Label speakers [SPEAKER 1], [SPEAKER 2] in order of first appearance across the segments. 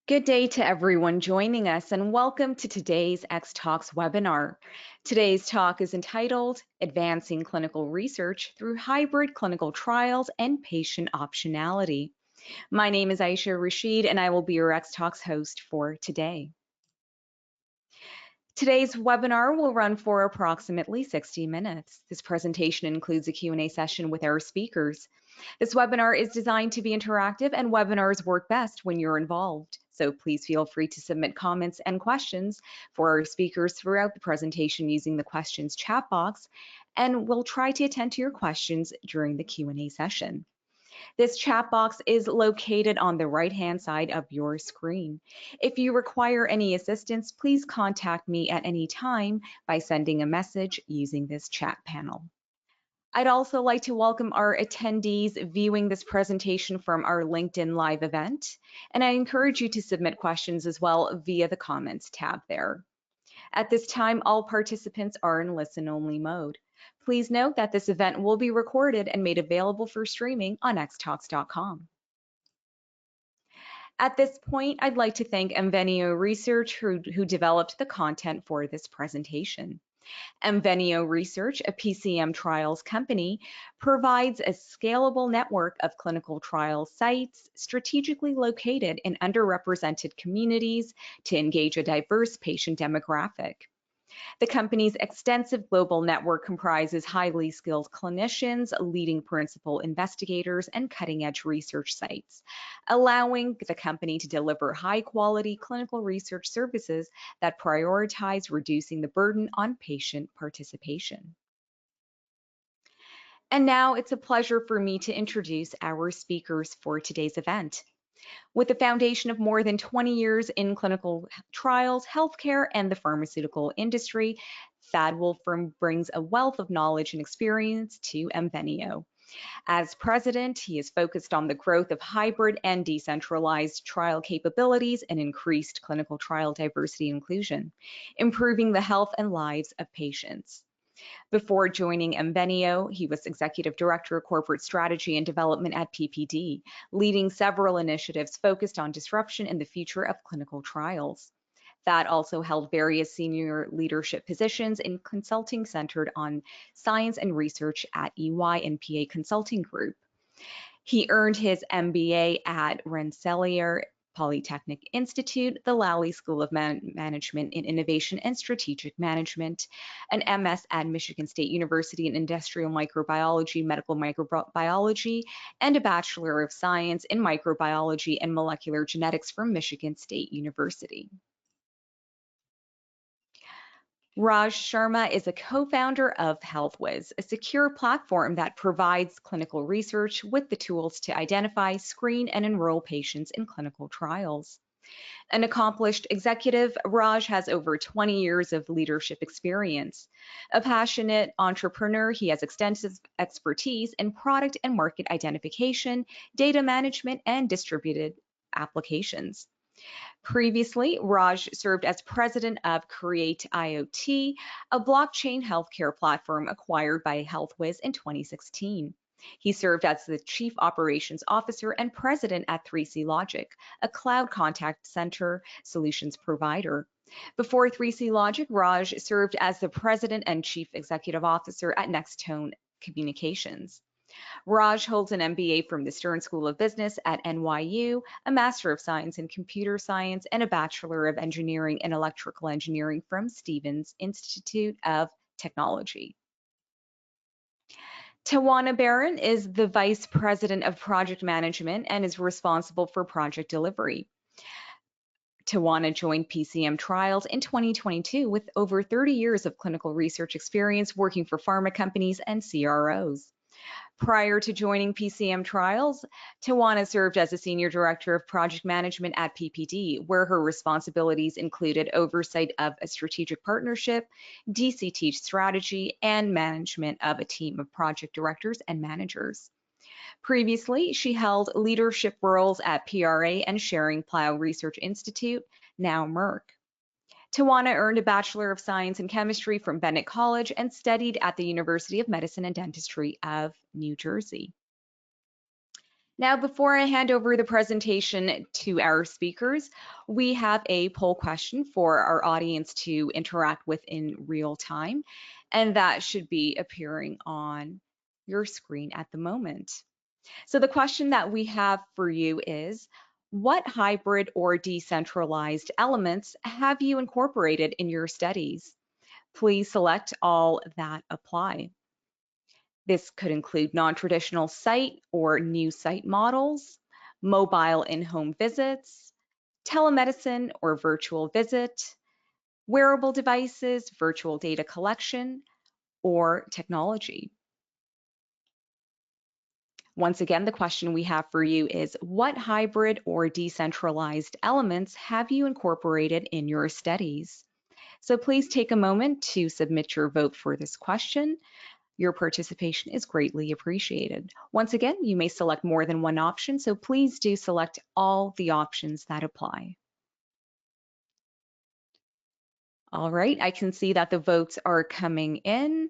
[SPEAKER 1] Good day to everyone joining us and welcome to today's X Talks webinar. Today's talk is entitled Advancing Clinical Research Through Hybrid Clinical Trials and Patient Optionality. My name is Aisha Rashid and I will be your X Talks host for today. Today's webinar will run for approximately 60 minutes. This presentation includes a Q&A session with our speakers. This webinar is designed to be interactive and webinars work best when you're involved. So please feel free to submit comments and questions for our speakers throughout the presentation using the questions chat box, and we'll try to attend to your questions during the Q&A session. This chat box is located on the right-hand side of your screen. If you require any assistance, please contact me at any time by sending a message using this chat panel. I'd also like to welcome our attendees viewing this presentation from our LinkedIn Live event, and I encourage you to submit questions as well via the comments tab there. At this time, all participants are in listen-only mode. Please note that this event will be recorded and made available for streaming on xtalks.com. At this point, I'd like to thank EmVenio Research who developed the content for this presentation. EmVenio Research, a PCM trials company, provides a scalable network of clinical trial sites strategically located in underrepresented communities to engage a diverse patient demographic. The company's extensive global network comprises highly skilled clinicians, leading principal investigators, and cutting-edge research sites, allowing the company to deliver high-quality clinical research services that prioritize reducing the burden on patient participation. And now it's a pleasure for me to introduce our speakers for today's event. With a foundation of more than 20 years in clinical trials, healthcare, and the pharmaceutical industry, Thad Wolfram brings a wealth of knowledge and experience to EmVenio. As president, he is focused on the growth of hybrid and decentralized trial capabilities and increased clinical trial diversity and inclusion, improving the health and lives of patients. Before joining EmVenio, he was Executive Director of Corporate Strategy and Development at PPD, leading several initiatives focused on disruption in the future of clinical trials. Thad also held various senior leadership positions in consulting centered on science and research at EY and PA Consulting Group. He earned his MBA at Rensselaer Polytechnic Institute, the Lally School of Management in Innovation and Strategic Management, an MS at Michigan State University in Industrial Microbiology, Medical Microbiology, and a Bachelor of Science in Microbiology and Molecular Genetics from Michigan State University. Raj Sharma is a co-founder of HealthWiz, a secure platform that provides clinical research with the tools to identify, screen, and enroll patients in clinical trials. An accomplished executive, Raj has over 20 years of leadership experience. A passionate entrepreneur, he has extensive expertise in product and market identification, data management, and distributed applications. Previously, Raj served as president of Create IoT, a blockchain healthcare platform acquired by HealthWiz in 2016. He served as the chief operations officer and president at 3C Logic, a cloud contact center solutions provider. Before 3C Logic, Raj served as the president and chief executive officer at Nextone Communications. Raj holds an MBA from the Stern School of Business at NYU, a Master of Science in Computer Science, and a Bachelor of Engineering in Electrical Engineering from Stevens Institute of Technology. Tajuana Barron is the Vice President of Project Management and is responsible for project delivery. Tajuana joined PCM Trials in 2022 with over 30 years of clinical research experience working for pharma companies and CROs. Prior to joining PCM Trials, Tajuana served as a Senior Director of Project Management at PPD, where her responsibilities included oversight of a strategic partnership, DCT strategy, and management of a team of project directors and managers. Previously, she held leadership roles at PRA and Schering-Plough Research Institute, now Merck. Tajuana earned a Bachelor of Science in Chemistry from Bennett College and studied at the University of Medicine and Dentistry of New Jersey. Now, before I hand over the presentation to our speakers, we have a poll question for our audience to interact with in real time, and that should be appearing on your screen at the moment. So the question that we have for you is, what hybrid or decentralized elements have you incorporated in your studies? Please select all that apply. This could include non-traditional site or new site models, mobile in-home visits, telemedicine or virtual visit, wearable devices, virtual data collection, or technology. Once again, the question we have for you is, what hybrid or decentralized elements have you incorporated in your studies? So please take a moment to submit your vote for this question. Your participation is greatly appreciated. Once again, you may select more than one option, so please do select all the options that apply. All right, I can see that the votes are coming in,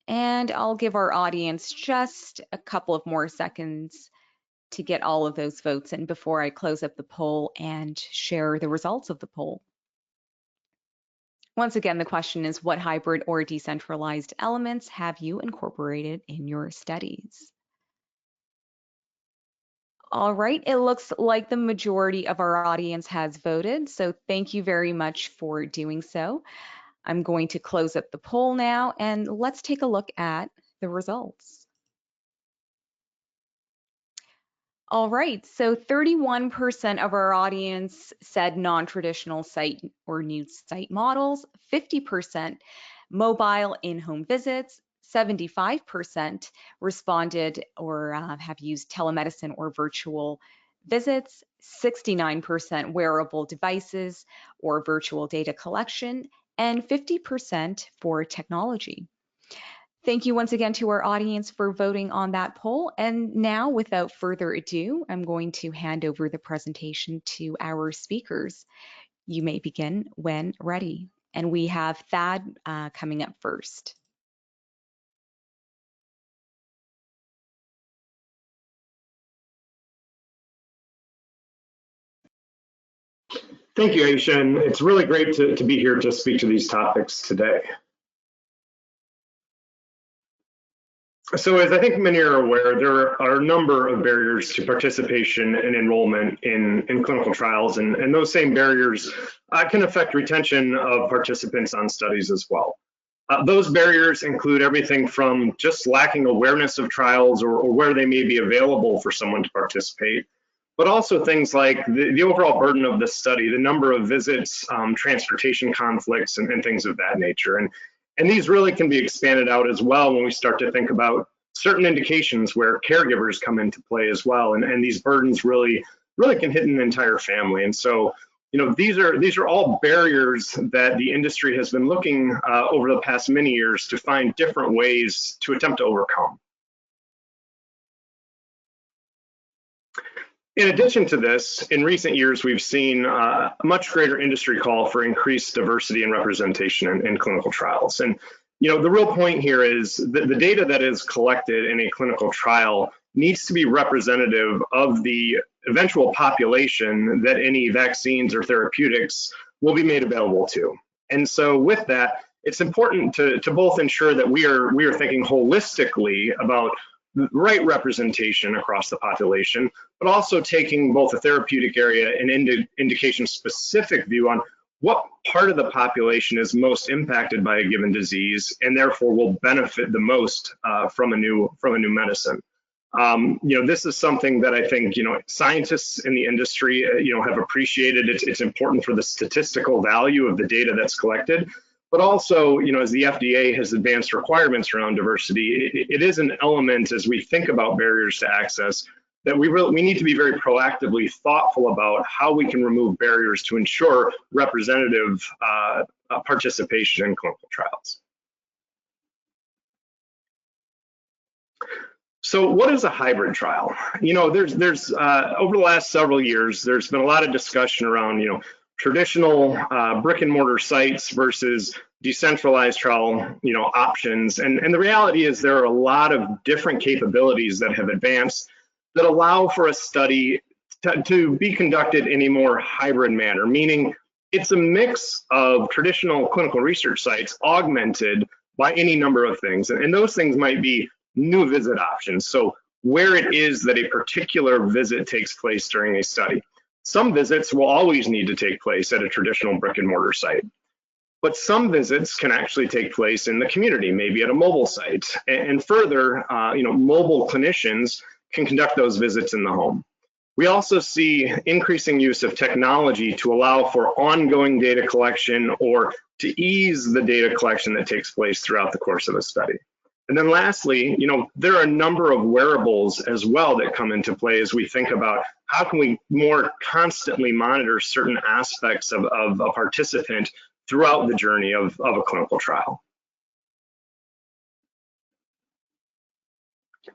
[SPEAKER 1] and I'll give our audience just a couple of more seconds to get all of those votes in before I close up the poll and share the results of the poll. Once again, the question is, what hybrid or decentralized elements have you incorporated in your studies? All right, it looks like the majority of our audience has voted, so thank you very much for doing so. I'm going to close up the poll now, and let's take a look at the results. All right, so 31% of our audience said non-traditional site or new site models, 50% mobile in-home visits, 75% responded or have used telemedicine or virtual visits, 69% wearable devices or virtual data collection, and 50% for technology. Thank you once again to our audience for voting on that poll. And now, without further ado, I'm going to hand over the presentation to our speakers. You may begin when ready. And we have Thad coming up first.
[SPEAKER 2] Thank you, Aisha, and it's really great to be here to speak to these topics today. So as I think many are aware, there are a number of barriers to participation and enrollment in clinical trials, and those same barriers can affect retention of participants on studies as well. Those barriers include everything from just lacking awareness of trials or where they may be available for someone to participate, but also things like the overall burden of the study, the number of visits, transportation conflicts, and things of that nature. And these really can be expanded out as well when we start to think about certain indications where caregivers come into play as well. And these burdens really can hit an entire family. And so, you know, these are all barriers that the industry has been looking over the past many years to find different ways to attempt to overcome. In addition to this, in recent years, we've seen a much greater industry call for increased diversity and representation in clinical trials. And, you know, the real point here is that the data that is collected in a clinical trial needs to be representative of the eventual population that any vaccines or therapeutics will be made available to. And so with that, it's important to both ensure that we are thinking holistically about the right representation across the population, but also taking both a therapeutic area and indication-specific view on what part of the population is most impacted by a given disease and therefore will benefit the most from a new medicine. You know, this is something that I think, you know, scientists in the industry, you know, have appreciated. It's important for the statistical value of the data that's collected. But also, you know, as the FDA has advanced requirements around diversity, it is an element as we think about barriers to access that we need to be very proactively thoughtful about how we can remove barriers to ensure representative participation in clinical trials. So what is a hybrid trial? You know, there's over the last several years, there's been a lot of discussion around, you know, traditional brick and mortar sites versus decentralized trial, you know, options. And the reality is there are a lot of different capabilities that have advanced that allow for a study to be conducted in a more hybrid manner, meaning it's a mix of traditional clinical research sites augmented by any number of things. And those things might be new visit options. So where it is that a particular visit takes place during a study. Some visits will always need to take place at a traditional brick and mortar site, but some visits can actually take place in the community, maybe at a mobile site. And further, mobile clinicians can conduct those visits in the home. We also see increasing use of technology to allow for ongoing data collection or to ease the data collection that takes place throughout the course of a study. And then lastly, there are a number of wearables as well that come into play as we think about how can we more constantly monitor certain aspects of a participant throughout the journey of a clinical trial.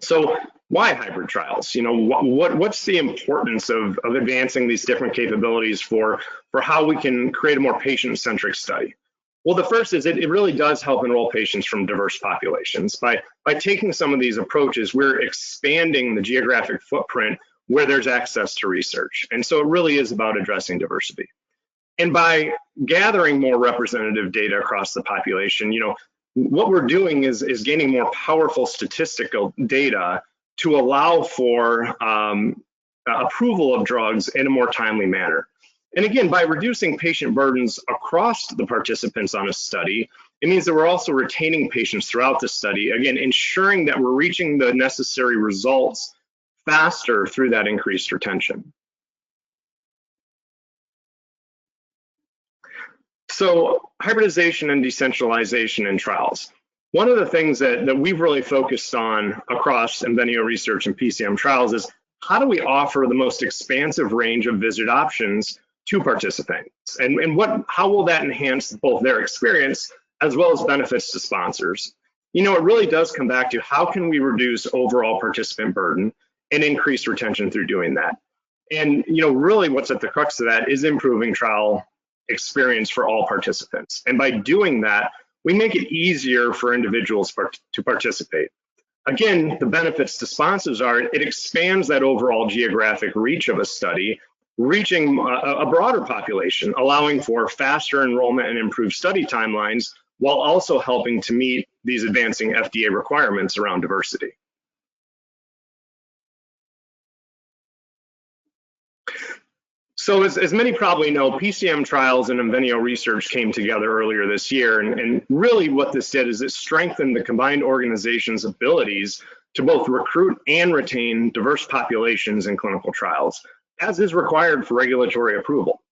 [SPEAKER 2] So why hybrid trials? What's the importance of advancing these different capabilities for how we can create a more patient-centric study? Well, the first is it really does help enroll patients from diverse populations. By taking some of these approaches, we're expanding the geographic footprint where there's access to research. And so it really is about addressing diversity. And by gathering more representative data across the population, what we're doing is gaining more powerful statistical data to allow for approval of drugs in a more timely manner. And again, by reducing patient burdens across the participants on a study, it means that we're also retaining patients throughout the study, again, ensuring that we're reaching the necessary results faster through that increased retention. So hybridization and decentralization in trials. One of the things that we've really focused on across EmVenio Research and PCM trials is how do we offer the most expansive range of visit options to participants? And how will that enhance both their experience as well as benefits to sponsors? It really does come back to how can we reduce overall participant burden and increase retention through doing that? And really what's at the crux of that is improving trial experience for all participants. And by doing that, we make it easier for individuals to participate. Again, the benefits to sponsors are it expands that overall geographic reach of a study, reaching a broader population, allowing for faster enrollment and improved study timelines, while also helping to meet these advancing FDA requirements around diversity. So as many probably know, PCM trials and EmVenio Research came together earlier this year, and really what this did is it strengthened the combined organization's abilities to both recruit and retain diverse populations in clinical trials, as is required for regulatory approval.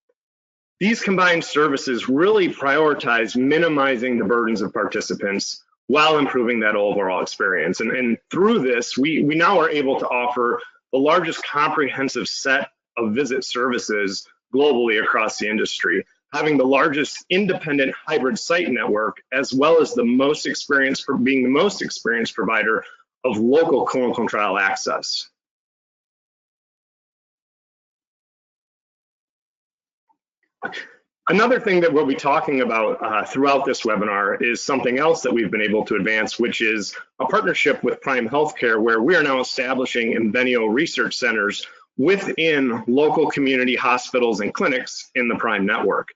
[SPEAKER 2] These combined services really prioritize minimizing the burdens of participants while improving that overall experience. And through this, we now are able to offer the largest comprehensive set of visit services globally across the industry, having the largest independent hybrid site network, as well as being the most experienced provider of local clinical trial access. Another thing that we'll be talking about throughout this webinar is something else that we've been able to advance, which is a partnership with Prime Healthcare, where we are now establishing EmVenio Research Centers within local community hospitals and clinics in the Prime network.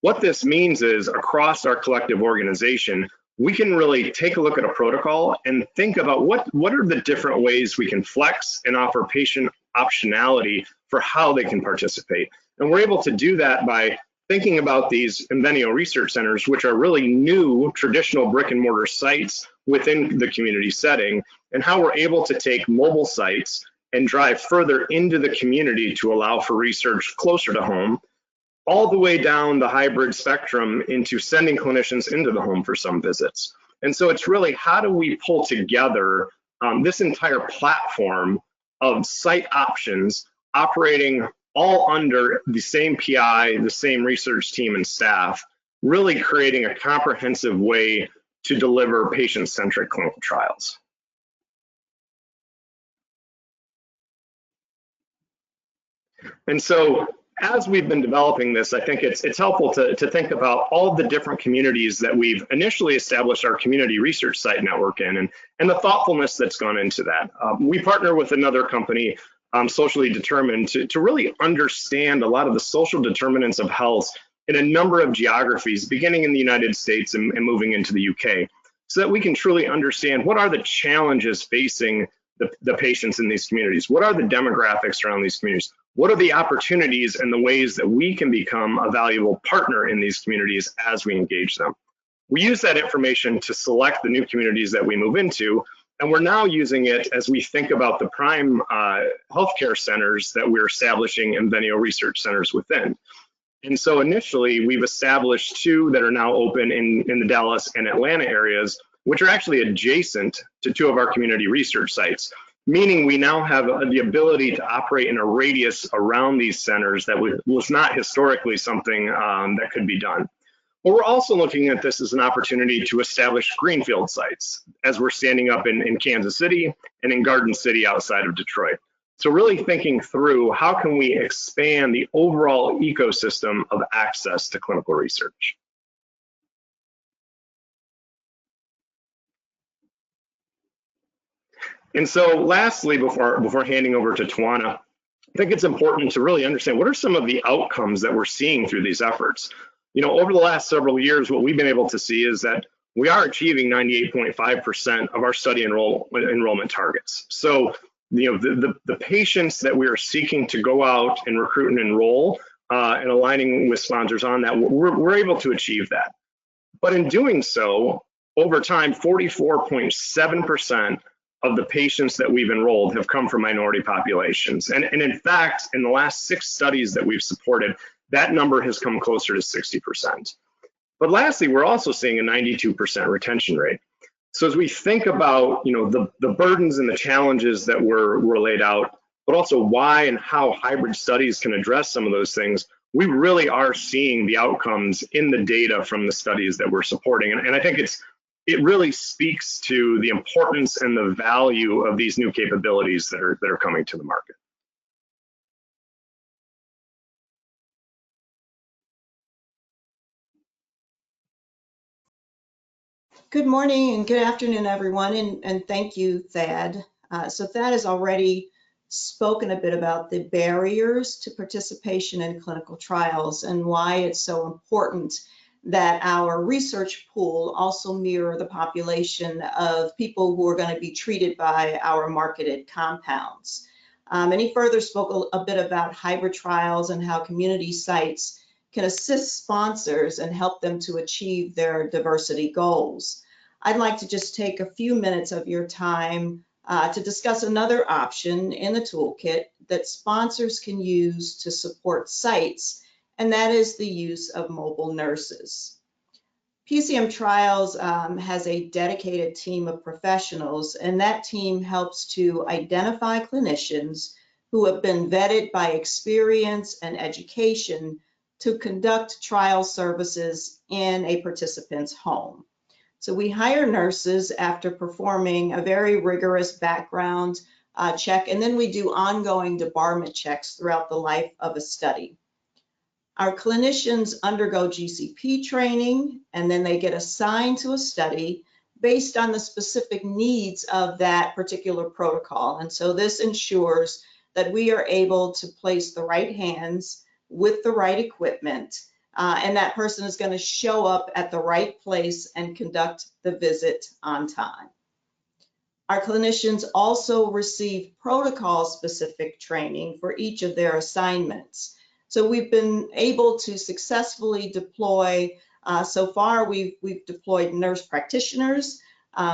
[SPEAKER 2] What this means is across our collective organization, we can really take a look at a protocol and think about what are the different ways we can flex and offer patient optionality for how they can participate. And we're able to do that by thinking about these EmVenio Research Centers, which are really new traditional brick and mortar sites within the community setting, and how we're able to take mobile sites and drive further into the community to allow for research closer to home, all the way down the hybrid spectrum into sending clinicians into the home for some visits. And so it's really how do we pull together this entire platform of site options operating all under the same PI, the same research team and staff, really creating a comprehensive way to deliver patient-centric clinical trials. And so as we've been developing this, I think it's helpful to think about all the different communities that we've initially established our community research site network in, and the thoughtfulness that's gone into that. We partner with another company socially determined, to really understand a lot of the social determinants of health in a number of geographies, beginning in the United States and moving into the UK, so that we can truly understand what are the challenges facing the patients in these communities, what are the demographics around these communities, what are the opportunities and the ways that we can become a valuable partner in these communities as we engage them. We use that information to select the new communities that we move into, and we're now using it as we think about the prime healthcare centers that we're establishing EmVenio Research centers within. And so initially, we've established 2 that are now open in the Dallas and Atlanta areas, which are actually adjacent to 2 of our community research sites, meaning we now have the ability to operate in a radius around these centers that was not historically something that could be done. But we're also looking at this as an opportunity to establish greenfield sites, as we're standing up in Kansas City and in Garden City outside of Detroit. So really thinking through how can we expand the overall ecosystem of access to clinical research. And so lastly, before handing over to Tajuana, I think it's important to really understand what are some of the outcomes that we're seeing through these efforts. Over the last several years, what we've been able to see is that we are achieving 98.5% of our study enrollment targets. So, the patients that we are seeking to go out and recruit and enroll and aligning with sponsors on that, we're able to achieve that. But in doing so, over time, 44.7% of the patients that we've enrolled have come from minority populations. And in fact, in the last 6 studies that we've supported, that number has come closer to 60%. But lastly, we're also seeing a 92% retention rate. So as we think about, the burdens and the challenges that were laid out, but also why and how hybrid studies can address some of those things, we really are seeing the outcomes in the data from the studies that we're supporting. And I think it really speaks to the importance and the value of these new capabilities that are coming to the market.
[SPEAKER 3] Good morning and good afternoon, everyone, and thank you, Thad. So Thad has already spoken a bit about the barriers to participation in clinical trials and why it's so important that our research pool also mirror the population of people who are going to be treated by our marketed compounds. And he further spoke a bit about hybrid trials and how community sites can assist sponsors and help them to achieve their diversity goals. I'd like to just take a few minutes of your time to discuss another option in the toolkit that sponsors can use to support sites, and that is the use of mobile nurses. PCM Trials has a dedicated team of professionals, and that team helps to identify clinicians who have been vetted by experience and education to conduct trial services in a participant's home. So we hire nurses after performing a very rigorous background check, and then we do ongoing debarment checks throughout the life of a study. Our clinicians undergo GCP training, and then they get assigned to a study based on the specific needs of that particular protocol. And so this ensures that we are able to place the right hands with the right equipment, and that person is going to show up at the right place and conduct the visit on time. Our clinicians also receive protocol-specific training for each of their assignments. So we've been able to successfully deploy, so far we've deployed nurse practitioners,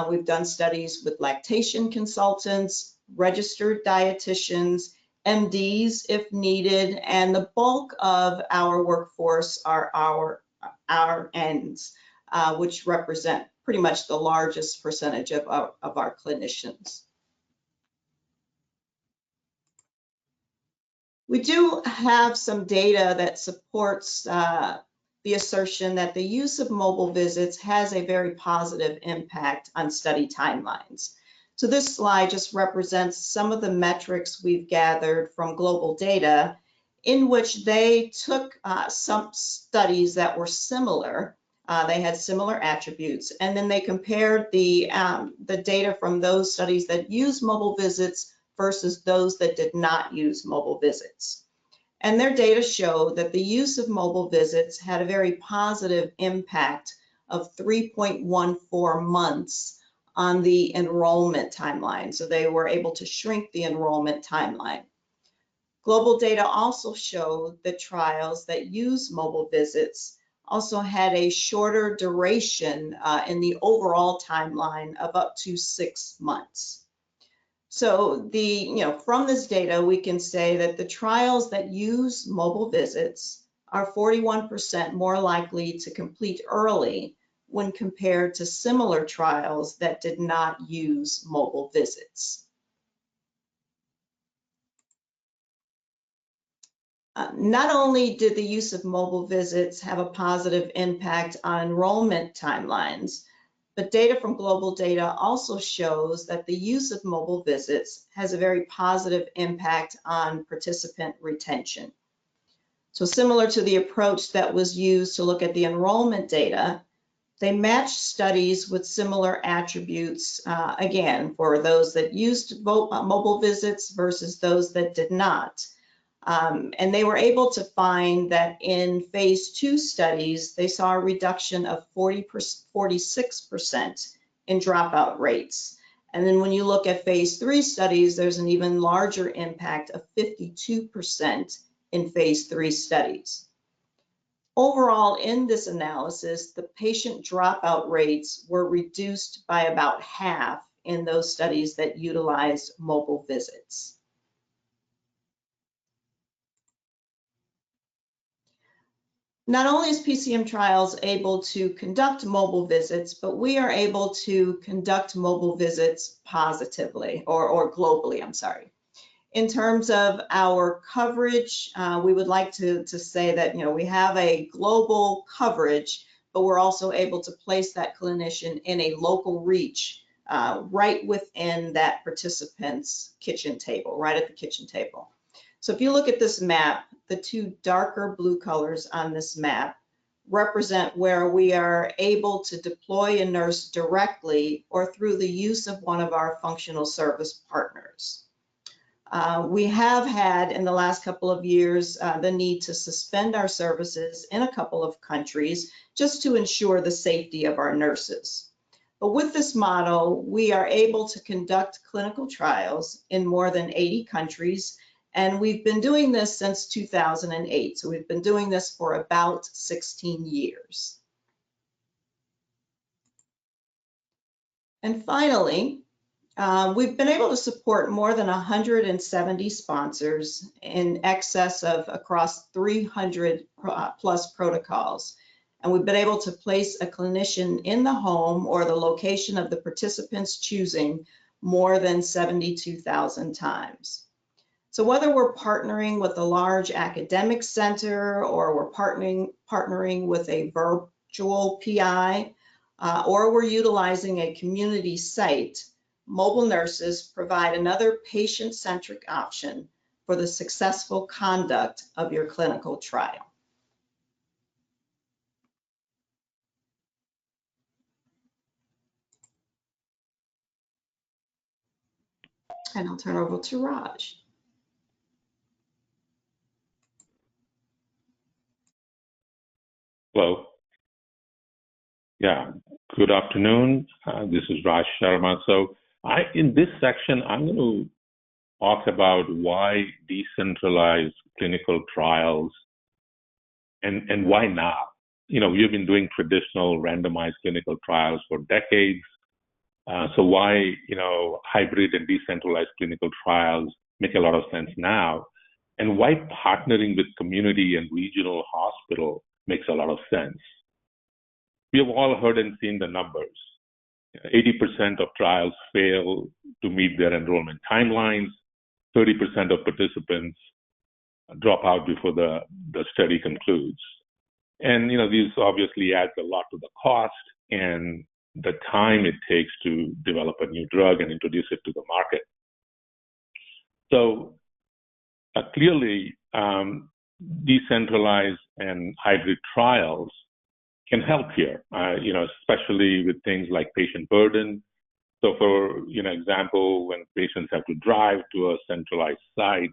[SPEAKER 3] we've done studies with lactation consultants, registered dietitians, MDs if needed, and the bulk of our workforce are our RNs, which represent pretty much the largest percentage of our clinicians. We do have some data that supports the assertion that the use of mobile visits has a very positive impact on study timelines. So this slide just represents some of the metrics we've gathered from global data, in which they took some studies that were similar. They had similar attributes, and then they compared the data from those studies that use mobile visits versus those that did not use mobile visits. And their data show that the use of mobile visits had a very positive impact of 3.14 months on the enrollment timeline. So they were able to shrink the enrollment timeline. Global data also showed that trials that use mobile visits also had a shorter duration in the overall timeline of up to 6 months. So from this data, we can say that the trials that use mobile visits are 41% more likely to complete early when compared to similar trials that did not use mobile visits. Not only did the use of mobile visits have a positive impact on enrollment timelines, but data from global data also shows that the use of mobile visits has a very positive impact on participant retention. So similar to the approach that was used to look at the enrollment data, they matched studies with similar attributes, again, for those that used mobile visits versus those that did not. And they were able to find that in phase 2 studies, they saw a reduction of 46% in dropout rates. And then when you look at phase 3 studies, there's an even larger impact of 52% in phase 3 studies. Overall, in this analysis, the patient dropout rates were reduced by about half in those studies that utilized mobile visits. Not only is PCM Trials able to conduct mobile visits, but we are able to conduct mobile visits positively, or globally, I'm sorry. In terms of our coverage, we would like to say that we have a global coverage, but we're also able to place that clinician in a local reach right within that participant's kitchen table, right at the kitchen table. So if you look at this map, the two darker blue colors on this map represent where we are able to deploy a nurse directly or through the use of one of our functional service partners. We have had in the last couple of years the need to suspend our services in a couple of countries just to ensure the safety of our nurses. But with this model, we are able to conduct clinical trials in more than 80 countries. And we've been doing this since 2008. So we've been doing this for about 16 years. And finally, we've been able to support more than 170 sponsors in excess of across 300 plus protocols. And we've been able to place a clinician in the home or the location of the participant's choosing more than 72,000 times. So whether we're partnering with a large academic center or we're partnering with a virtual PI or we're utilizing a community site, mobile nurses provide another patient-centric option for the successful conduct of your clinical trial. And I'll turn over to Raj.
[SPEAKER 4] Hello. Yeah, good afternoon. This is Raj Sharma. So in this section, I'm going to talk about why decentralized clinical trials and why now. We've been doing traditional randomized clinical trials for decades. So why, hybrid and decentralized clinical trials make a lot of sense now, and why partnering with community and regional hospital makes a lot of sense. We have all heard and seen the numbers. 80% of trials fail to meet their enrollment timelines. 30% of participants drop out before the study concludes. And, these obviously adds a lot to the cost and the time it takes to develop a new drug and introduce it to the market. So clearly, decentralized and hybrid trials can help here, especially with things like patient burden So for example, when patients have to drive to a centralized site,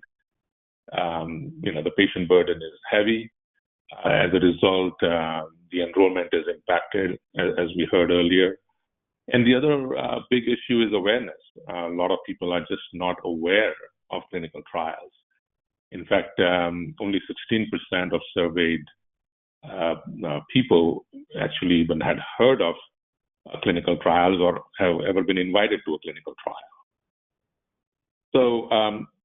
[SPEAKER 4] the patient burden is heavy. As a result, the enrollment is impacted, as we heard earlier. And the other big issue is awareness. A lot of people are just not aware of clinical trials. In fact, only 16% of surveyed people actually even had heard of clinical trials or have ever been invited to a clinical trial. So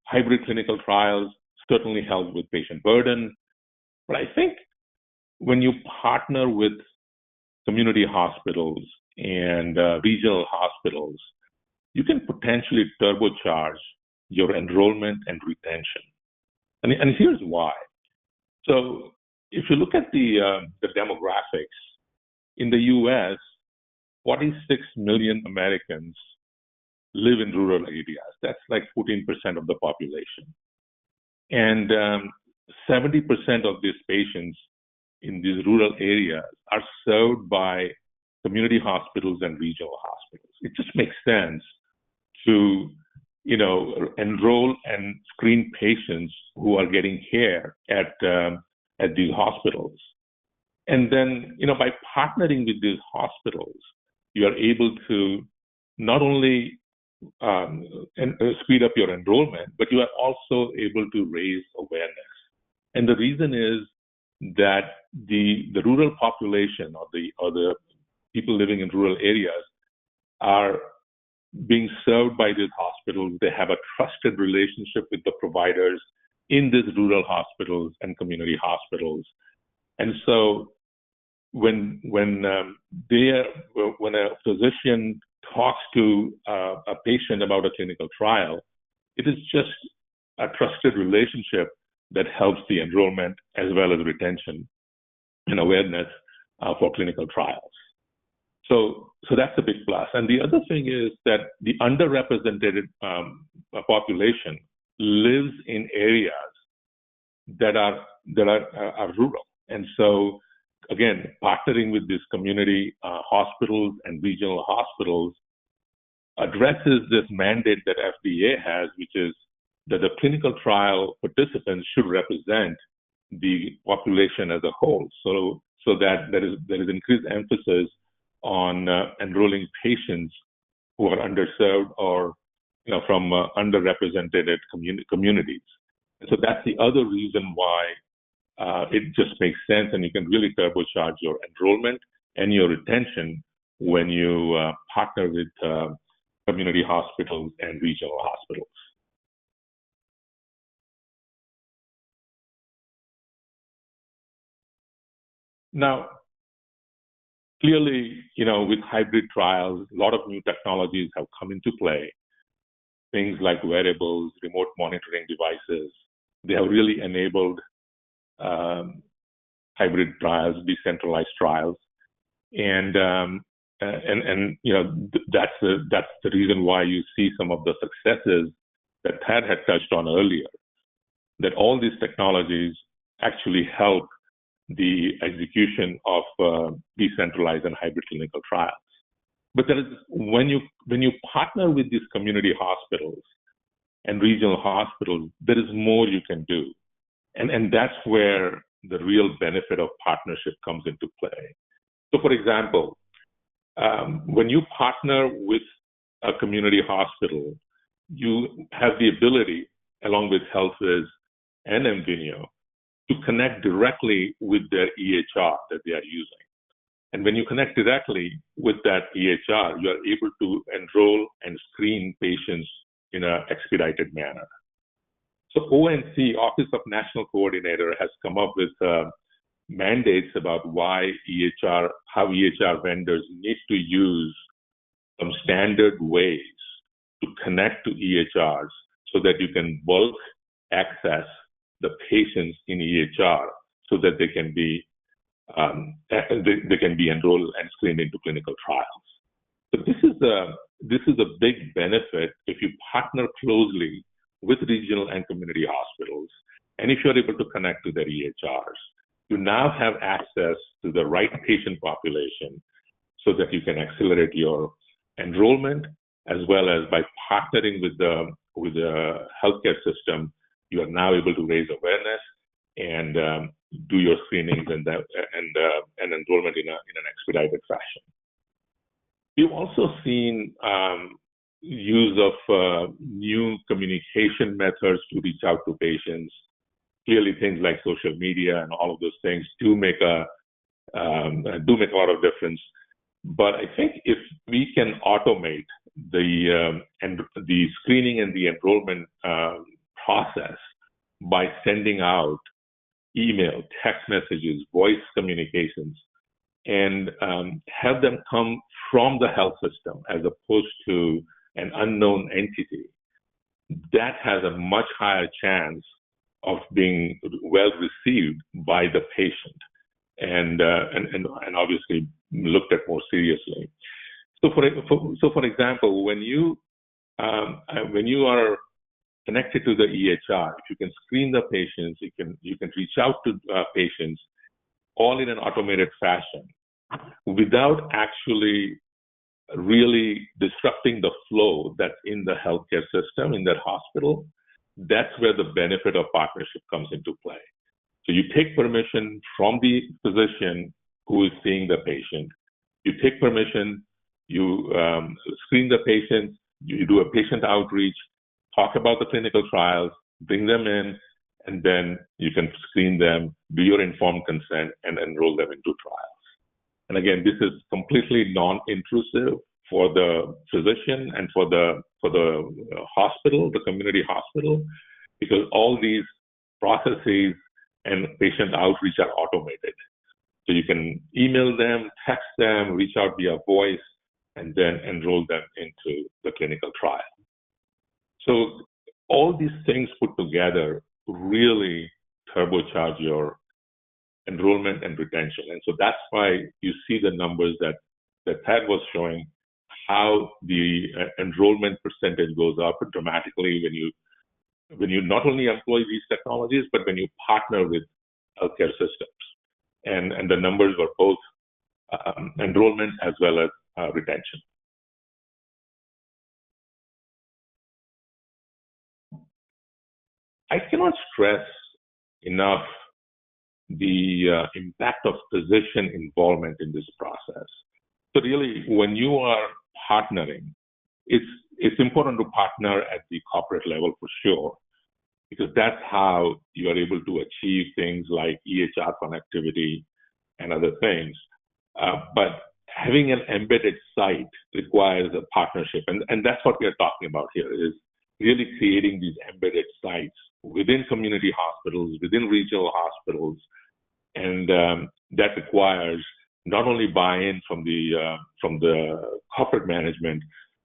[SPEAKER 4] hybrid clinical trials certainly help with patient burden, but I think when you partner with community hospitals and regional hospitals, you can potentially turbocharge your enrollment and retention. And here's why. So if you look at the demographics, in the US, 46 million Americans live in rural areas. That's like 14% of the population. And 70% of these patients in these rural areas are served by community hospitals and regional hospitals. It just makes sense to enroll and screen patients who are getting care at these hospitals. And then, by partnering with these hospitals, you are able to not only speed up your enrollment, but you are also able to raise awareness. And the reason is that the rural population or the people living in rural areas are being served by these hospitals. They have a trusted relationship with the providers in these rural hospitals and community hospitals. And so when a physician talks to a patient about a clinical trial, it is just a trusted relationship that helps the enrollment as well as retention and awareness for clinical trials. So that's a big plus. And the other thing is that the underrepresented population lives in areas that are rural. And so, again, partnering with these community hospitals and regional hospitals addresses this mandate that FDA has, which is that the clinical trial participants should represent the population as a whole. So that there is increased emphasis on enrolling patients who are underserved or from underrepresented communities. And so that's the other reason why it just makes sense, and you can really turbocharge your enrollment and your retention when you partner with community hospitals and regional hospitals. Now, clearly, with hybrid trials, a lot of new technologies have come into play. Things like wearables, remote monitoring devices, they have really enabled hybrid trials, decentralized trials, and that's the reason why you see some of the successes that Thad had touched on earlier. That all these technologies actually help the execution of decentralized and hybrid clinical trials. But there is, when you partner with these community hospitals and regional hospitals, there is more you can do. And that's where the real benefit of partnership comes into play. So for example, when you partner with a community hospital, you have the ability, along with HealthWiz and EmVenio, to connect directly with their EHR that they are using. And when you connect directly with that EHR, you are able to enroll and screen patients in an expedited manner. So ONC, Office of National Coordinator, has come up with mandates about how EHR vendors need to use some standard ways to connect to EHRs so that you can bulk access the patients in EHR so that they can be enrolled and screened into clinical trials. So this is a big benefit if you partner closely with regional and community hospitals, and if you're able to connect to their EHRs. You now have access to the right patient population so that you can accelerate your enrollment as well as by partnering with the healthcare system, you are now able to raise awareness and do your screenings and enrollment in an expedited fashion. We've also seen use of new communication methods to reach out to patients. Clearly, things like social media and all of those things do make a lot of difference. But I think if we can automate the screening and the enrollment process by sending out email, text messages, voice communications, and have them come from the health system as opposed to an unknown entity, that has a much higher chance of being well received by the patient and obviously looked at more seriously. So for example, when you are connected to the EHR, if you can screen the patients, you can reach out to patients all in an automated fashion without actually really disrupting the flow that's in the healthcare system, in that hospital. That's where the benefit of partnership comes into play. So you take permission from the physician who is seeing the patient. You take permission, you screen the patient, you do a patient outreach, talk about the clinical trials, bring them in, and then you can screen them, do your informed consent, and enroll them into trials. And again, this is completely non-intrusive for the physician and for the hospital, the community hospital, because all these processes and patient outreach are automated. So you can email them, text them, reach out via voice, and then enroll them into the clinical trial. So all these things put together really turbocharge your enrollment and retention. And so that's why you see the numbers that Thad was showing, how the enrollment percentage goes up dramatically when you not only employ these technologies, but when you partner with healthcare systems. And the numbers were both enrollment as well as retention. I cannot stress enough the impact of physician involvement in this process. So really, when you are partnering, it's important to partner at the corporate level for sure, because that's how you are able to achieve things like EHR connectivity and other things. But having an embedded site requires a partnership, and that's what we are talking about here, is really creating these embedded sites within community hospitals, within regional hospitals, and that requires not only buy-in from the corporate management,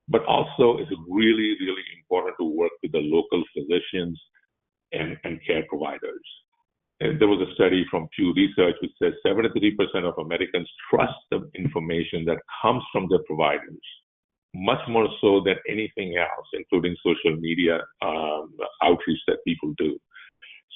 [SPEAKER 4] but also it's really, really important to work with the local physicians and care providers. And there was a study from Pew Research which says 73% of Americans trust the information that comes from their providers, much more so than anything else, including social media outreach that people do.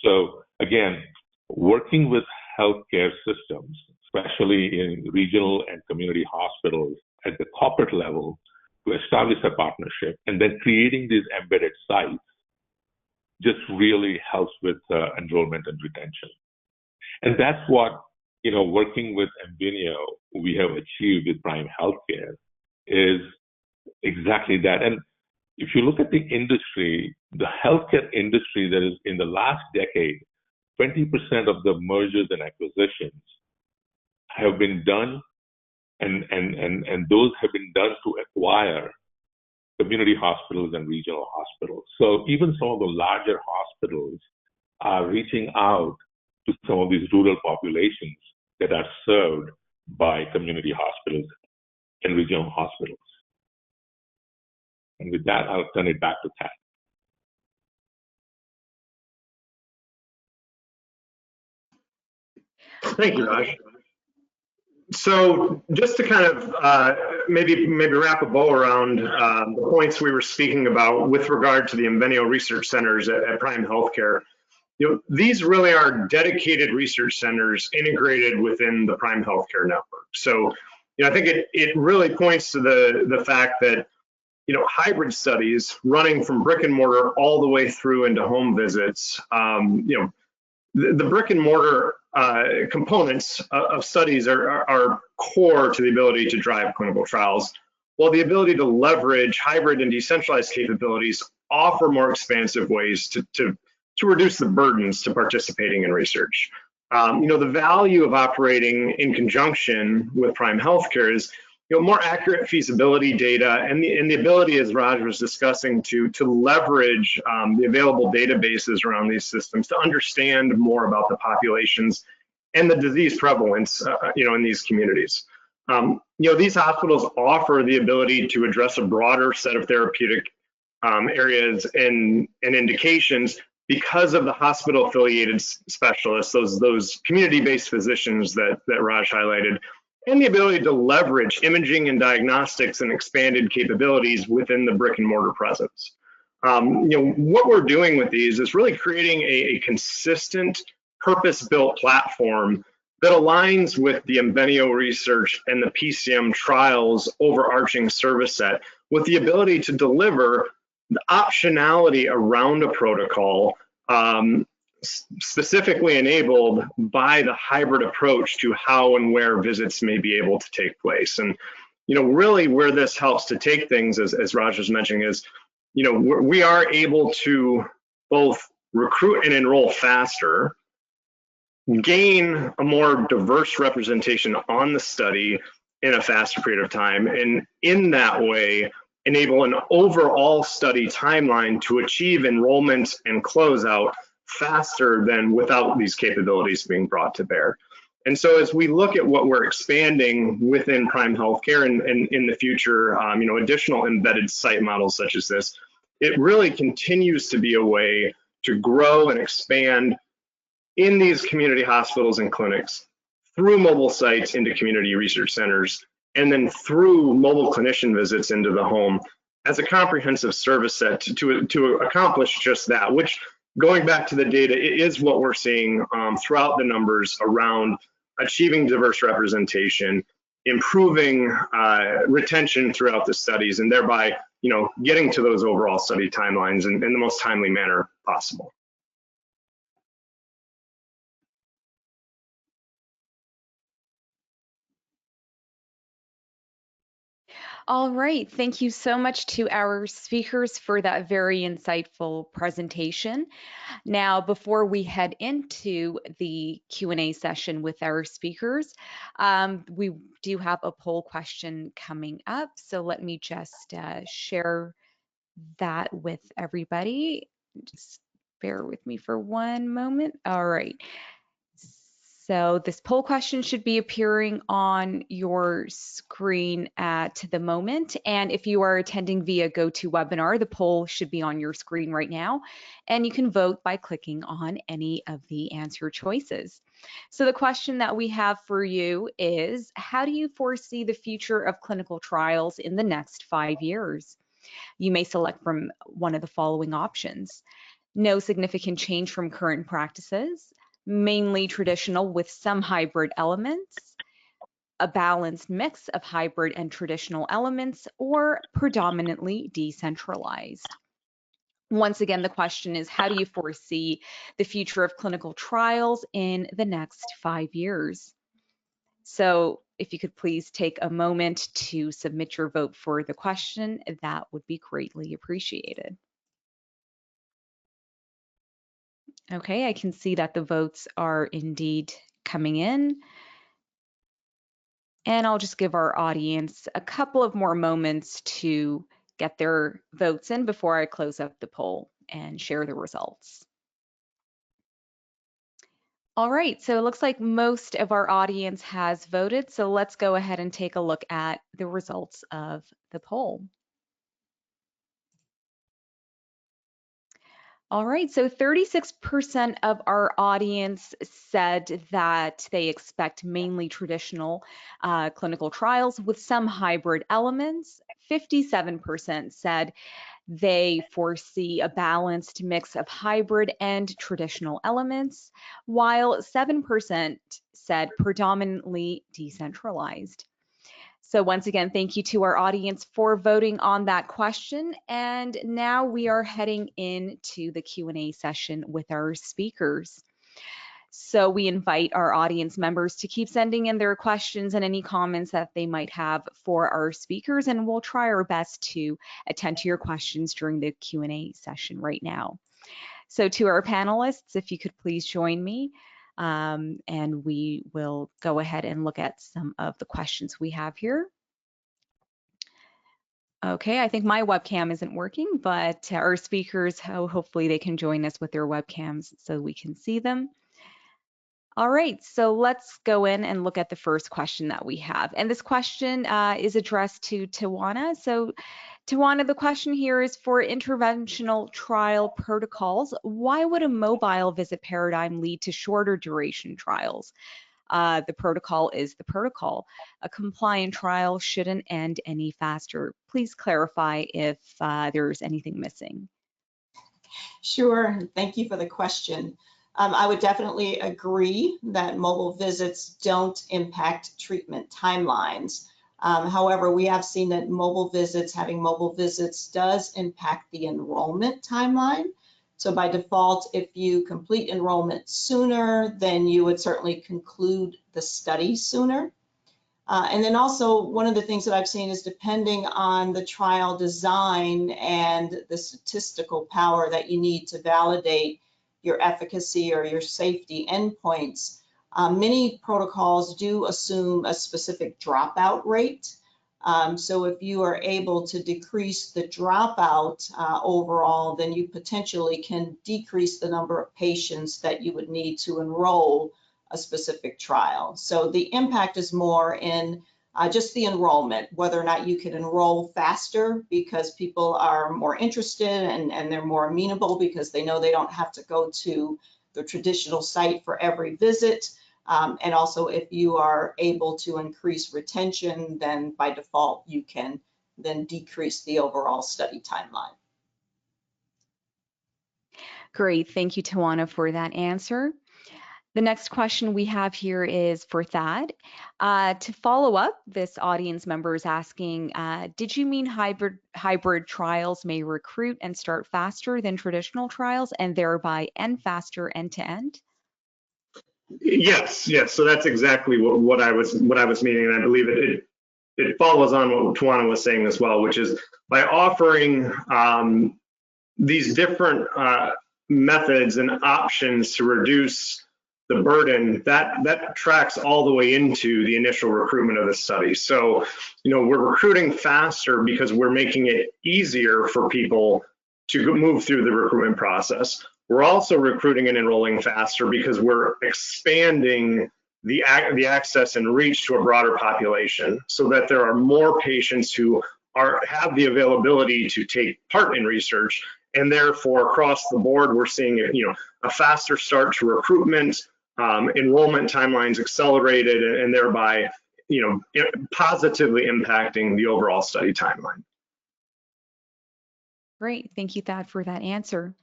[SPEAKER 4] So again, working with healthcare systems, especially in regional and community hospitals at the corporate level, to establish a partnership, and then creating these embedded sites just really helps with enrollment and retention. And that's what, working with EmVenio, we have achieved with Prime Healthcare, is exactly that. And if you look at the industry, the healthcare industry, that is in the last decade, 20% of the mergers and acquisitions have been done, and those have been done to acquire community hospitals and regional hospitals. So even some of the larger hospitals are reaching out to some of these rural populations that are served by community hospitals and regional hospitals. And with that, I'll turn it back to Pat.
[SPEAKER 2] Thank you, Raj. So just to kind of maybe wrap a bow around the points we were speaking about with regard to the EmVenio Research Centers at Prime Healthcare, these really are dedicated research centers integrated within the Prime Healthcare network. So I think it really points to the fact that hybrid studies running from brick and mortar all the way through into home visits. The brick and mortar components of studies are core to the ability to drive clinical trials, while the ability to leverage hybrid and decentralized capabilities offer more expansive ways to reduce the burdens to participating in research. The value of operating in conjunction with Prime Healthcare is more accurate feasibility data and the ability, as Raj was discussing, to leverage the available databases around these systems to understand more about the populations and the disease prevalence, in these communities. These hospitals offer the ability to address a broader set of therapeutic areas and indications because of the hospital-affiliated specialists, those community-based physicians that Raj highlighted, and the ability to leverage imaging and diagnostics and expanded capabilities within the brick and mortar presence. What we're doing with these is really creating a consistent, purpose-built platform that aligns with the EmVenio Research and the PCM trials overarching service set, with the ability to deliver the optionality around a protocol, specifically enabled by the hybrid approach to how and where visits may be able to take place. And really where this helps to take things, as Raj was mentioning, is we are able to both recruit and enroll faster, gain a more diverse representation on the study in a faster period of time, and in that way enable an overall study timeline to achieve enrollment and closeout faster than without these capabilities being brought to bear. And so as we look at what we're expanding within Prime Healthcare and in the future, additional embedded site models such as this, it really continues to be a way to grow and expand in these community hospitals and clinics through mobile sites into community research centers, and then through mobile clinician visits into the home as a comprehensive service set to accomplish just that, which, going back to the data, it is what we're seeing throughout the numbers around achieving diverse representation, improving retention throughout the studies, and thereby, getting to those overall study timelines in the most timely manner possible.
[SPEAKER 1] All right, thank you so much to our speakers for that very insightful presentation. Now, before we head into the Q&A session with our speakers, we do have a poll question coming up. So let me just share that with everybody. Just bear with me for one moment. All right. So this poll question should be appearing on your screen at the moment. And if you are attending via GoToWebinar, the poll should be on your screen right now. And you can vote by clicking on any of the answer choices. So the question that we have for you is, how do you foresee the future of clinical trials in the next 5 years? You may select from one of the following options: no significant change from current practices, mainly traditional with some hybrid elements, a balanced mix of hybrid and traditional elements, or predominantly decentralized. Once again, the question is, how do you foresee the future of clinical trials in the next 5 years? So if you could please take a moment to submit your vote for the question, that would be greatly appreciated. Okay, I can see that the votes are indeed coming in. And I'll just give our audience a couple of more moments to get their votes in before I close up the poll and share the results. All right, so it looks like most of our audience has voted. So let's go ahead and take a look at the results of the poll. All right, so 36% of our audience said that they expect mainly traditional clinical trials with some hybrid elements. 57% said they foresee a balanced mix of hybrid and traditional elements, while 7% said predominantly decentralized. So once again, thank you to our audience for voting on that question. And now we are heading into the Q&A session with our speakers. So we invite our audience members to keep sending in their questions and any comments that they might have for our speakers, and we'll try our best to attend to your questions during the Q&A session right now. So to our panelists, if you could please join me, and we will go ahead and look at some of the questions we have here. Okay, I think my webcam isn't working, but our speakers, hopefully they can join us with their webcams so we can see them. All right, so let's go in and look at the first question that we have. And this question is addressed to Tajuana. So Tajuana, the question here is for interventional trial protocols, why would a mobile visit paradigm lead to shorter duration trials? The protocol is the protocol. A compliant trial shouldn't end any faster. Please clarify if there's anything missing.
[SPEAKER 3] Sure, thank you for the question. I would definitely agree that mobile visits don't impact treatment timelines. However, we have seen that having mobile visits does impact the enrollment timeline. So by default, if you complete enrollment sooner, then you would certainly conclude the study sooner. And then also one of the things that I've seen is depending on the trial design and the statistical power that you need to validate your efficacy or your safety endpoints, many protocols do assume a specific dropout rate. So if you are able to decrease the dropout overall, then you potentially can decrease the number of patients that you would need to enroll a specific trial. So the impact is more in just the enrollment, whether or not you can enroll faster because people are more interested and they're more amenable because they know they don't have to go to the traditional site for every visit. And also if you are able to increase retention, then by default you can then decrease the overall study timeline.
[SPEAKER 1] Great, thank you, Tajuana, for that answer. The next question we have here is for Thad. To follow up, this audience member is asking, did you mean hybrid trials may recruit and start faster than traditional trials and thereby end faster end to end?
[SPEAKER 2] Yes. So that's exactly what I was meaning, and I believe it follows on what Tajuana was saying as well, which is by offering these different methods and options to reduce the burden, that tracks all the way into the initial recruitment of the study. So, we're recruiting faster because we're making it easier for people to move through the recruitment process. We're also recruiting and enrolling faster because we're expanding the access and reach to a broader population so that there are more patients who have the availability to take part in research, and therefore across the board we're seeing a faster start to recruitment, enrollment timelines accelerated, and thereby positively impacting the overall study timeline.
[SPEAKER 1] Great, thank you, Thad, for that answer.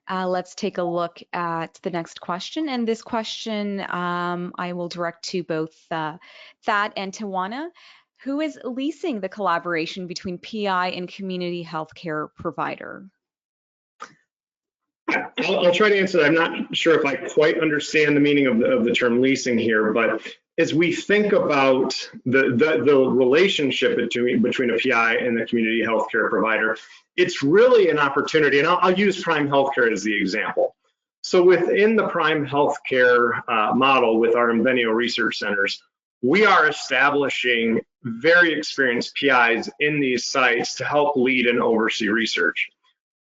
[SPEAKER 1] Let's take a look at the next question, and this question I will direct to both Thad and Tajuana. Who is leasing the collaboration between PI and community healthcare provider?
[SPEAKER 2] I'll try to answer that. I'm not sure if I quite understand the meaning of the term leasing here, but as we think about the relationship between a PI and the community healthcare provider, it's really an opportunity, and I'll use Prime Healthcare as the example. So within the Prime Healthcare model with our EmVenio Research Centers, we are establishing very experienced PIs in these sites to help lead and oversee research.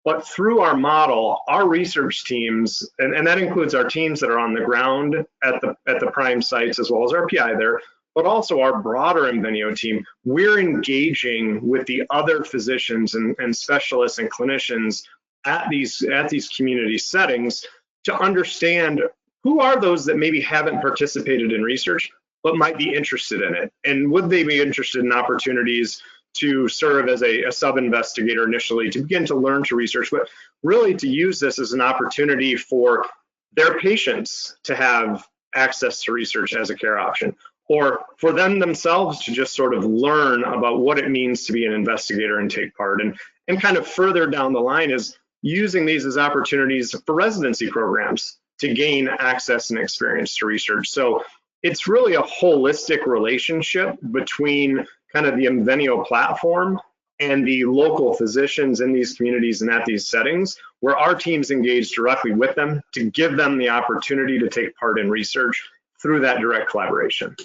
[SPEAKER 2] But through our model, our research teams, and that includes our teams that are on the ground at the Prime sites as well as our PI there, but also our broader EmVenio team, we're engaging with the other physicians and specialists and clinicians at these community settings to understand who are those that maybe haven't participated in research but might be interested in it, and would they be interested in opportunities to serve as a sub-investigator initially to begin to learn to research, but really to use this as an opportunity for their patients to have access to research as a care option, or for them themselves to just sort of learn about what it means to be an investigator and take part. And kind of further down the line is using these as opportunities for residency programs to gain access and experience to research. So it's really a holistic relationship between kind of the EmVenio platform and the local physicians in these communities and at these settings, where our teams engage directly with them to give them the opportunity to take part in research through that direct collaboration.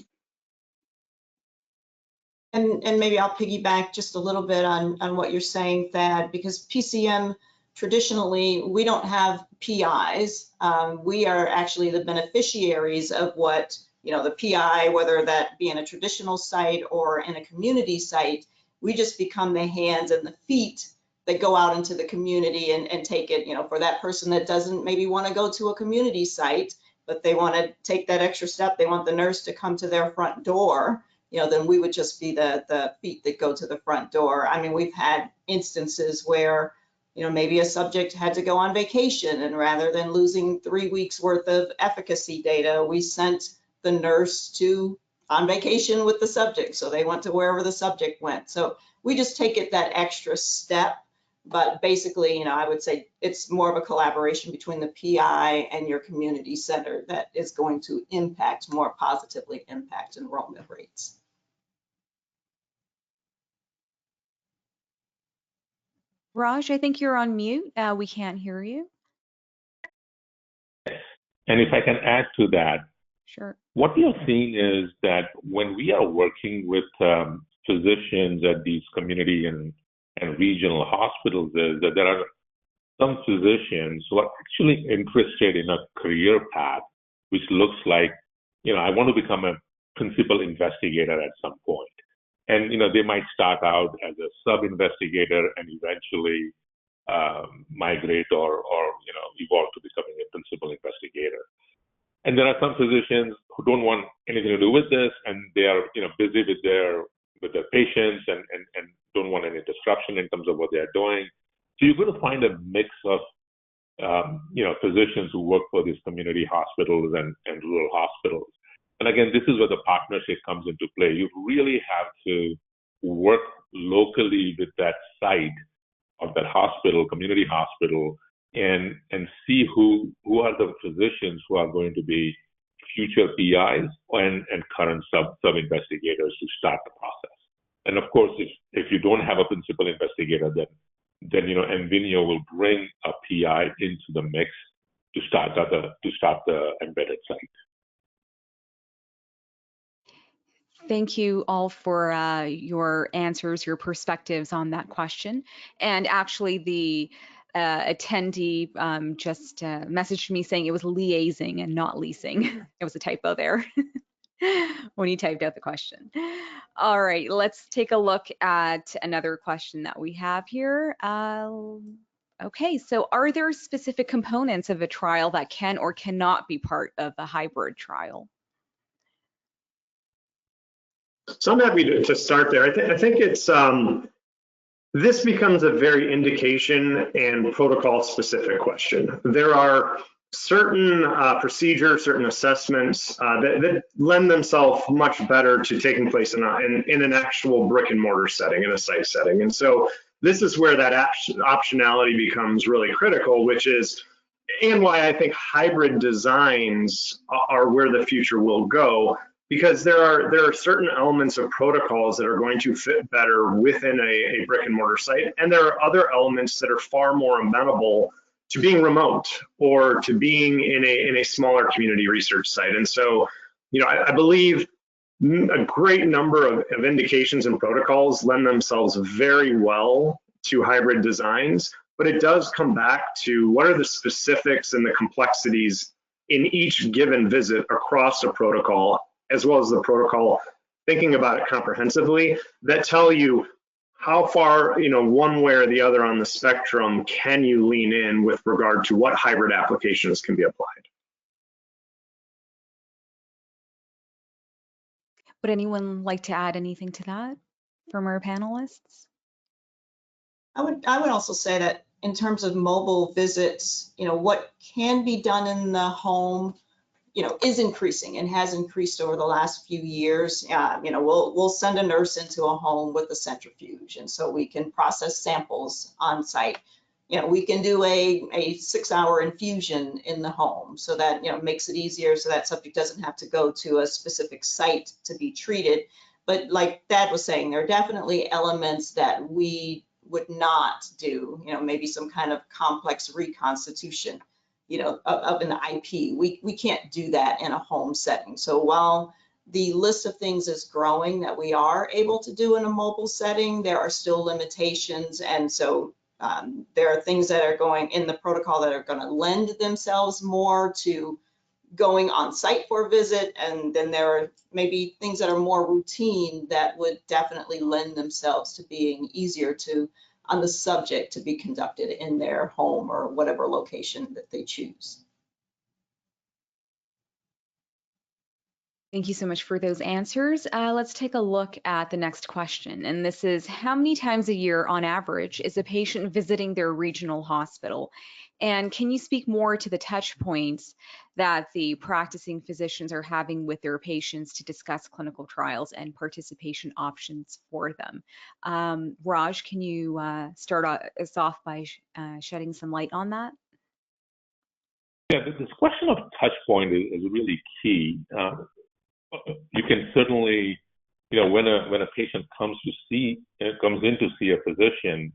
[SPEAKER 3] And maybe I'll piggyback just a little bit on what you're saying, Thad, because PCM, traditionally, we don't have PIs. We are actually the beneficiaries of what, the PI, whether that be in a traditional site or in a community site, we just become the hands and the feet that go out into the community and take it, for that person that doesn't maybe want to go to a community site, but they want to take that extra step, they want the nurse to come to their front door, then we would just be the feet that go to the front door. I mean, we've had instances where, maybe a subject had to go on vacation, and rather than losing 3 weeks worth of efficacy data, we sent the nurse on vacation with the subject. So they went to wherever the subject went. So we just take it that extra step. But basically, I would say it's more of a collaboration between the PI and your community center that is going to more positively impact enrollment rates.
[SPEAKER 1] Raj, I think you're on mute. We can't hear you.
[SPEAKER 4] And if I can add to that,
[SPEAKER 1] sure.
[SPEAKER 4] What we are seeing is that when we are working with physicians at these community and regional hospitals, is that there are some physicians who are actually interested in a career path, which looks like, I want to become a principal investigator at some point. And, they might start out as a sub-investigator and eventually migrate or evolve to becoming a principal investigator. And there are some physicians who don't want anything to do with this, and they are, busy with their patients and don't want any disruption in terms of what they are doing. So you're going to find a mix of, physicians who work for these community hospitals and rural hospitals. And again, this is where the partnership comes into play. You really have to work locally with that site of that hospital, community hospital, and see who are the physicians who are going to be future PIs and current sub-investigators to start the process. And of course, if you don't have a principal investigator, then EmVenio will bring a PI into the mix to start the embedded site.
[SPEAKER 1] Thank you all for your answers, your perspectives on that question. And actually, the attendee just messaged me saying it was liaising and not leasing. It was a typo there when he typed out the question. All right, let's take a look at another question that we have here. Okay, so are there specific components of a trial that can or cannot be part of a hybrid trial?
[SPEAKER 2] So I'm happy to start there. I think it's this becomes a very indication and protocol specific question. There are certain procedures, certain assessments that lend themselves much better to taking place in an actual brick and mortar setting, in a site setting. And so this is where that optionality becomes really critical, which is, and why I think hybrid designs are where the future will go, because there are certain elements of protocols that are going to fit better within a brick and mortar site, and there are other elements that are far more amenable to being remote or to being in a smaller community research site. And so, I believe a great number of indications and protocols lend themselves very well to hybrid designs, but it does come back to what are the specifics and the complexities in each given visit across a protocol, as well as the protocol, thinking about it comprehensively, that tell you how far, one way or the other on the spectrum can you lean in with regard to what hybrid applications can be applied.
[SPEAKER 1] Would anyone like to add anything to that from our panelists?
[SPEAKER 3] I would also say that in terms of mobile visits, what can be done in the home is increasing and has increased over the last few years. We'll send a nurse into a home with a centrifuge, and so we can process samples on site. We can do a 6-hour infusion in the home, so that makes it easier, so that subject doesn't have to go to a specific site to be treated. But like Thad was saying, there are definitely elements that we would not do. Maybe some kind of complex reconstitution of an IP. We can't do that in a home setting. So while the list of things is growing that we are able to do in a mobile setting, there are still limitations. And so there are things that are going in the protocol that are going to lend themselves more to going on site for a visit. And then there are maybe things that are more routine that would definitely lend themselves to being easier on the subject to be conducted in their home or whatever location that they choose.
[SPEAKER 1] Thank you so much for those answers. Let's take a look at the next question. And this is, how many times a year on average is a patient visiting their regional hospital? And can you speak more to the touch points that the practicing physicians are having with their patients to discuss clinical trials and participation options for them? Raj, can you start us off by shedding some light on that?
[SPEAKER 4] Yeah, this question of touch point is really key. You can certainly, when a patient comes in to see a physician,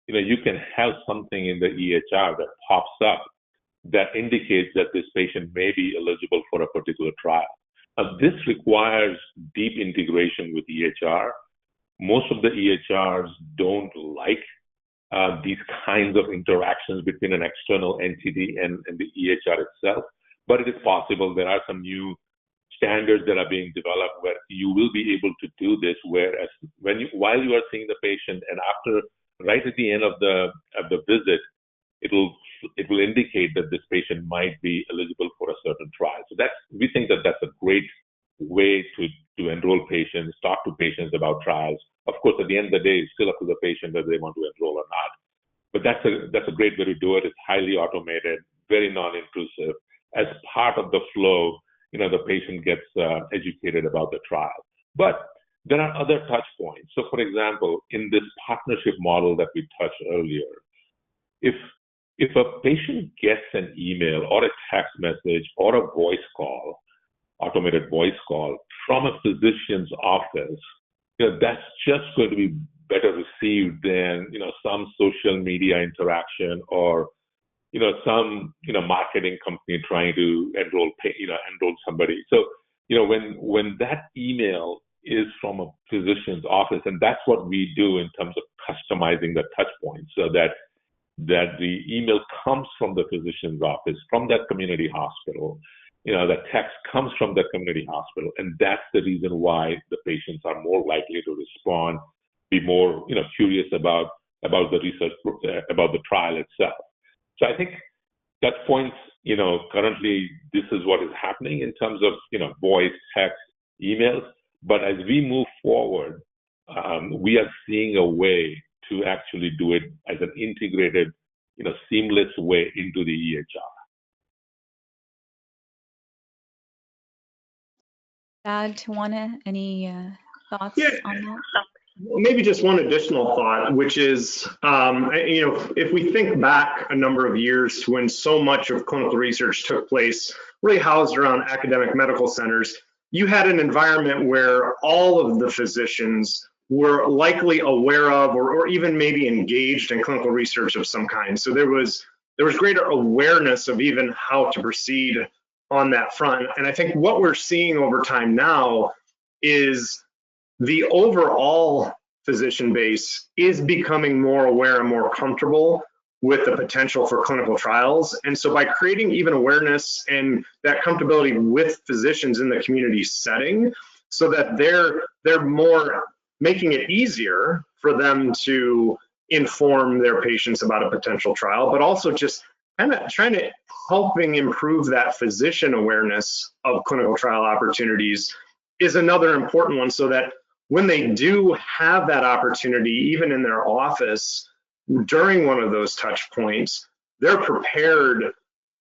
[SPEAKER 4] you can have something in the EHR that pops up that indicates that this patient may be eligible for a particular trial. This requires deep integration with EHR. Most of the EHRs don't like these kinds of interactions between an external entity and the EHR itself, but it is possible. There are some new standards that are being developed where you will be able to do this, whereas while you are seeing the patient and right at the end of the visit, it will indicate that this patient might be eligible for a certain trial. So we think that that's a great way to enroll patients, talk to patients about trials. Of course, at the end of the day, it's still up to the patient whether they want to enroll or not. But that's a great way to do it. It's highly automated, very non-intrusive. As part of the flow, the patient gets educated about the trial. But there are other touch points. So, for example, in this partnership model that we touched earlier, if a patient gets an email or a text message or a voice call, automated voice call from a physician's office, that's just going to be better received than some social media interaction or some marketing company trying to enroll somebody. So when that email is from a physician's office, and that's what we do in terms of customizing the touch points, so that the email comes from the physician's office, from that community hospital. The text comes from that community hospital, and that's the reason why the patients are more likely to respond, be more curious about the research, about the trial itself. So I think that points, currently this is what is happening in terms of voice, text, emails. But as we move forward, we are seeing a way to actually do it as an integrated, seamless way into the EHR.
[SPEAKER 1] Tajuana, any thoughts on that?
[SPEAKER 2] Maybe just one additional thought, which is, if we think back a number of years to when so much of clinical research took place, really housed around academic medical centers, you had an environment where all of the physicians were likely aware of or even maybe engaged in clinical research of some kind. So there was greater awareness of even how to proceed on that front. And I think what we're seeing over time now is the overall physician base is becoming more aware and more comfortable with the potential for clinical trials. And so by creating even awareness and that comfortability with physicians in the community setting, so that they're more making it easier for them to inform their patients about a potential trial, but also just kind of trying to helping improve that physician awareness of clinical trial opportunities is another important one, so that when they do have that opportunity, even in their office, during one of those touch points, they're prepared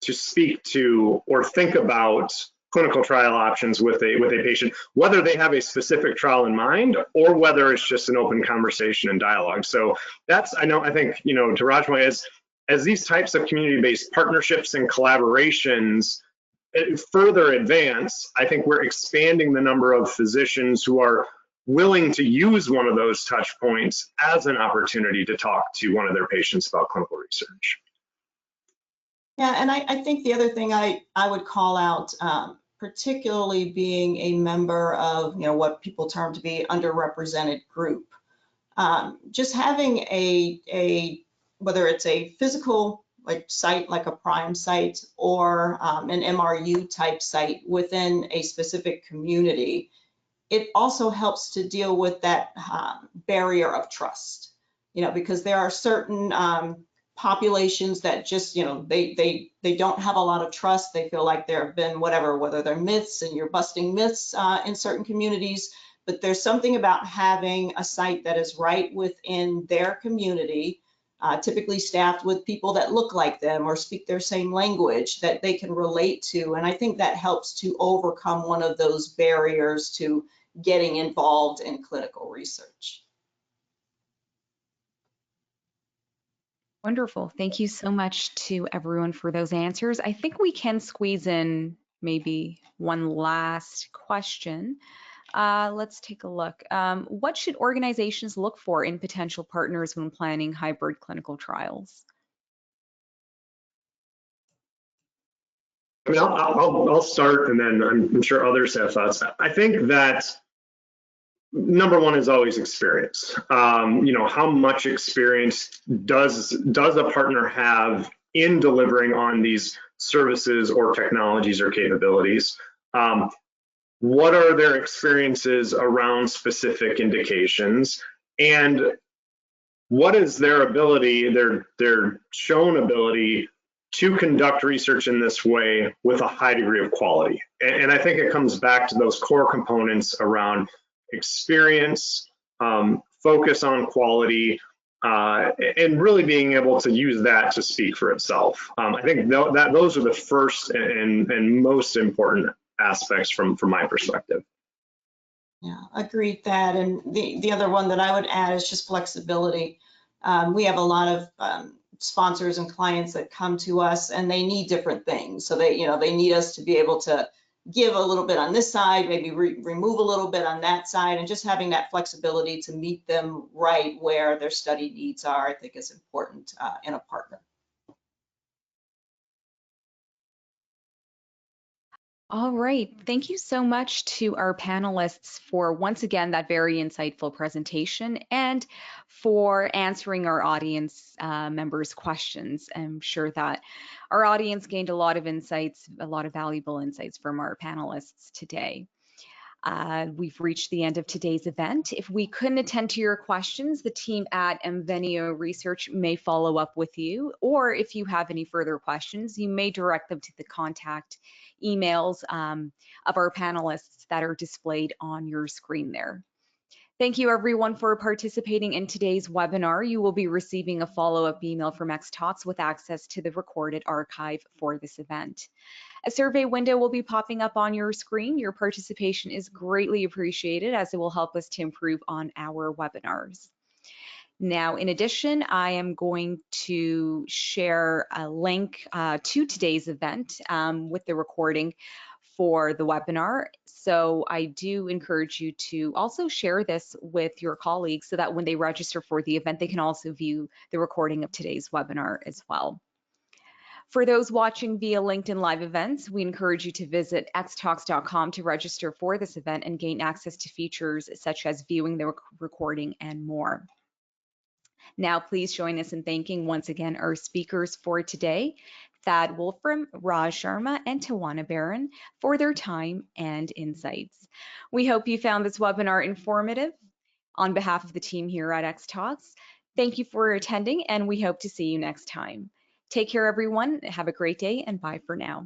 [SPEAKER 2] to speak to or think about clinical trial options with a patient, whether they have a specific trial in mind or whether it's just an open conversation and dialogue. So that's, I think, to Rajma, as these types of community-based partnerships and collaborations further advance, I think we're expanding the number of physicians who are willing to use one of those touch points as an opportunity to talk to one of their patients about clinical research.
[SPEAKER 3] Yeah, and I think the other thing I would call out, particularly being a member of, what people term to be underrepresented group, just having whether it's a physical site like a prime site or an MRU type site within a specific community, it also helps to deal with that barrier of trust, because there are certain populations that just, they don't have a lot of trust. They feel like there have been whether they're myths, and you're busting myths in certain communities, but there's something about having a site that is right within their community, typically staffed with people that look like them or speak their same language that they can relate to. And I think that helps to overcome one of those barriers to getting involved in clinical research.
[SPEAKER 1] Wonderful. Thank you so much to everyone for those answers. I think we can squeeze in maybe one last question. Let's take a look. What should organizations look for in potential partners when planning hybrid clinical trials?
[SPEAKER 2] I mean, I'll start, and then I'm sure others have thoughts. I think that number one is always experience. How much experience does a partner have in delivering on these services or technologies or capabilities? What are their experiences around specific indications? And what is their ability, their shown ability to conduct research in this way with a high degree of quality? And I think it comes back to those core components around experience, focus on quality, and really being able to use that to speak for itself. I think those are the first and most important aspects from my perspective.
[SPEAKER 3] Yeah, agreed that. And the other one that I would add is just flexibility. We have a lot of sponsors and clients that come to us, and they need different things. So they need us to be able to give a little bit on this side, maybe remove a little bit on that side, and just having that flexibility to meet them right where their study needs are, I think is important in a partner.
[SPEAKER 1] All right. Thank you so much to our panelists for, once again, that very insightful presentation and for answering our audience members' questions. I'm sure that our audience gained a lot of insights, a lot of valuable insights from our panelists today. We've reached the end of today's event. If we couldn't attend to your questions, the team at EmVenio Research may follow up with you, or if you have any further questions, you may direct them to the contact emails of our panelists that are displayed on your screen there. Thank you everyone for participating in today's webinar. You will be receiving a follow-up email from X-Talks with access to the recorded archive for this event. A survey window will be popping up on your screen. Your participation is greatly appreciated as it will help us to improve on our webinars. Now, in addition, I am going to share a link to today's event with the recording for the webinar. So I do encourage you to also share this with your colleagues so that when they register for the event, they can also view the recording of today's webinar as well. For those watching via LinkedIn Live events, we encourage you to visit xtalks.com to register for this event and gain access to features such as viewing the recording and more. Now, please join us in thanking once again our speakers for today, Thad Wolfram, Raj Sharma, and Tajuana Barron for their time and insights. We hope you found this webinar informative. On behalf of the team here at X-Talks, thank you for attending, and we hope to see you next time. Take care, everyone. Have a great day, and bye for now.